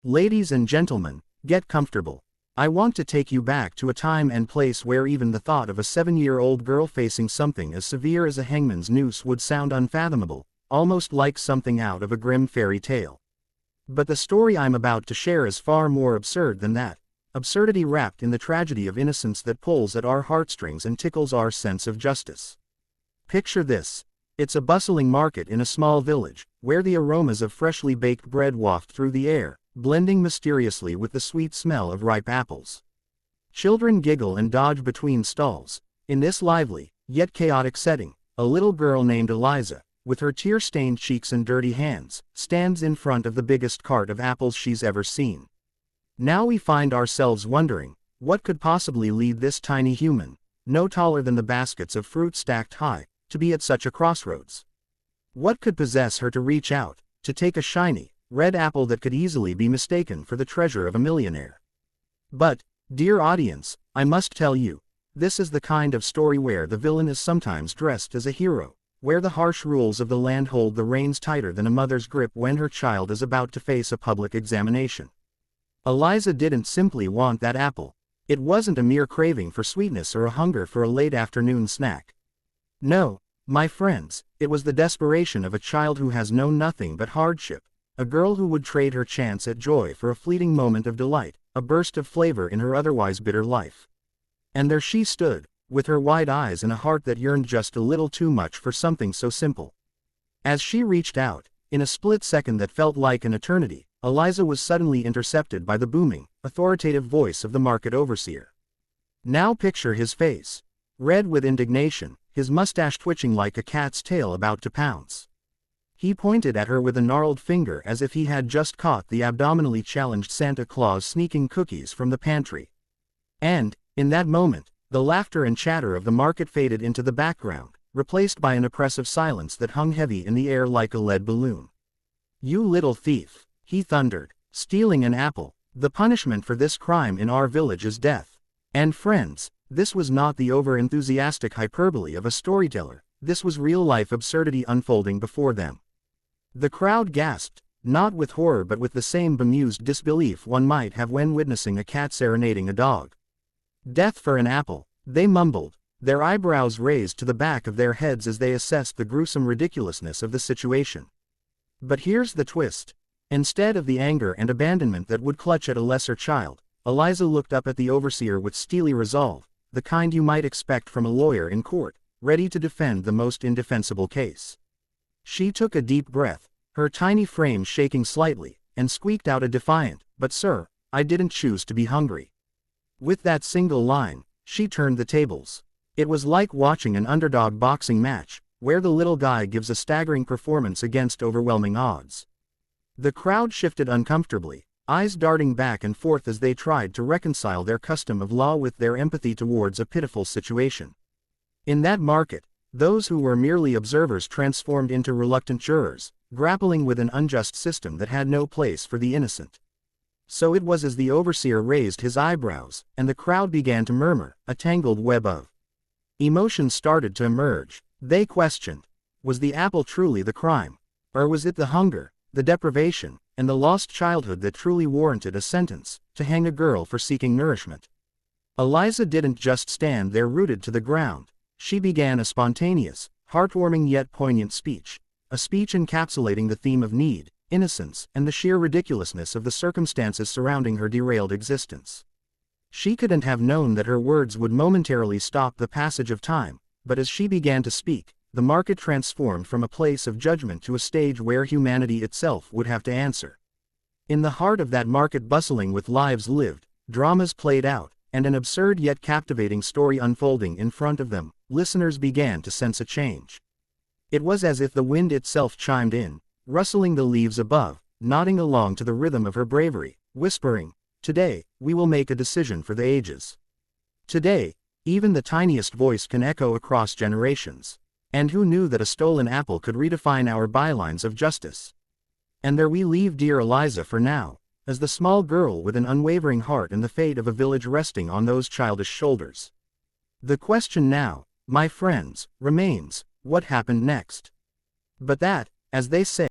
Ladies and gentlemen, get comfortable. I want to take you back to a time and place where even the thought of a 7-year-old girl facing something as severe as a hangman's noose would sound unfathomable, almost like something out of a grim fairy tale. But the story I'm about to share is far more absurd than that. Absurdity wrapped in the tragedy of innocence that pulls at our heartstrings and tickles our sense of justice. Picture this. It's a bustling market in a small village, where the aromas of freshly baked bread waft through the air, blending mysteriously with the sweet smell of ripe apples. Children giggle and dodge between stalls. In this lively, yet chaotic setting, a little girl named Eliza, with her tear-stained cheeks and dirty hands, stands in front of the biggest cart of apples she's ever seen. Now we find ourselves wondering, what could possibly lead this tiny human, no taller than the baskets of fruit stacked high, to be at such a crossroads? What could possess her to reach out, to take a shiny, red apple that could easily be mistaken for the treasure of a millionaire? But, dear audience, I must tell you, this is the kind of story where the villain is sometimes dressed as a hero, where the harsh rules of the land hold the reins tighter than a mother's grip when her child is about to face a public examination. Eliza didn't simply want that apple. It wasn't a mere craving for sweetness or a hunger for a late afternoon snack. No, my friends, it was the desperation of a child who has known nothing but hardship. A girl who would trade her chance at joy for a fleeting moment of delight, a burst of flavor in her otherwise bitter life. And there she stood, with her wide eyes and a heart that yearned just a little too much for something so simple. As she reached out, in a split second that felt like an eternity, Eliza was suddenly intercepted by the booming, authoritative voice of the market overseer. Now picture his face. Red with indignation, his mustache twitching like a cat's tail about to pounce. He pointed at her with a gnarled finger as if he had just caught the abdominally challenged Santa Claus sneaking cookies from the pantry. And, in that moment, the laughter and chatter of the market faded into the background, replaced by an oppressive silence that hung heavy in the air like a lead balloon. "You little thief," he thundered, "stealing an apple. The punishment for this crime in our village is death." And friends, this was not the over-enthusiastic hyperbole of a storyteller, this was real-life absurdity unfolding before them. The crowd gasped, not with horror but with the same bemused disbelief one might have when witnessing a cat serenading a dog. "Death for an apple," they mumbled, their eyebrows raised to the back of their heads as they assessed the gruesome ridiculousness of the situation. But here's the twist. Instead of the anger and abandonment that would clutch at a lesser child, Eliza looked up at the overseer with steely resolve, the kind you might expect from a lawyer in court, ready to defend the most indefensible case. She took a deep breath, her tiny frame shaking slightly, and squeaked out a defiant, "But sir, I didn't choose to be hungry." With that single line, she turned the tables. It was like watching an underdog boxing match, where the little guy gives a staggering performance against overwhelming odds. The crowd shifted uncomfortably, eyes darting back and forth as they tried to reconcile their custom of law with their empathy towards a pitiful situation. In that market, those who were merely observers transformed into reluctant jurors, grappling with an unjust system that had no place for the innocent. So it was as the overseer raised his eyebrows, and the crowd began to murmur, a tangled web of emotions started to emerge. They questioned, was the apple truly the crime? Or was it the hunger, the deprivation, and the lost childhood that truly warranted a sentence, to hang a girl for seeking nourishment? Eliza didn't just stand there rooted to the ground. She began a spontaneous, heartwarming yet poignant speech, a speech encapsulating the theme of need, innocence, and the sheer ridiculousness of the circumstances surrounding her derailed existence. She couldn't have known that her words would momentarily stop the passage of time, but as she began to speak, the market transformed from a place of judgment to a stage where humanity itself would have to answer. In the heart of that market bustling with lives lived, dramas played out, and an absurd yet captivating story unfolding in front of them, listeners began to sense a change. It was as if the wind itself chimed in, rustling the leaves above, nodding along to the rhythm of her bravery, whispering, "Today, we will make a decision for the ages. Today, even the tiniest voice can echo across generations. And who knew that a stolen apple could redefine our bylines of justice?" And there we leave dear Eliza for now, as the small girl with an unwavering heart and the fate of a village resting on those childish shoulders. The question now, my friends, remains, what happened next? But that, as they say,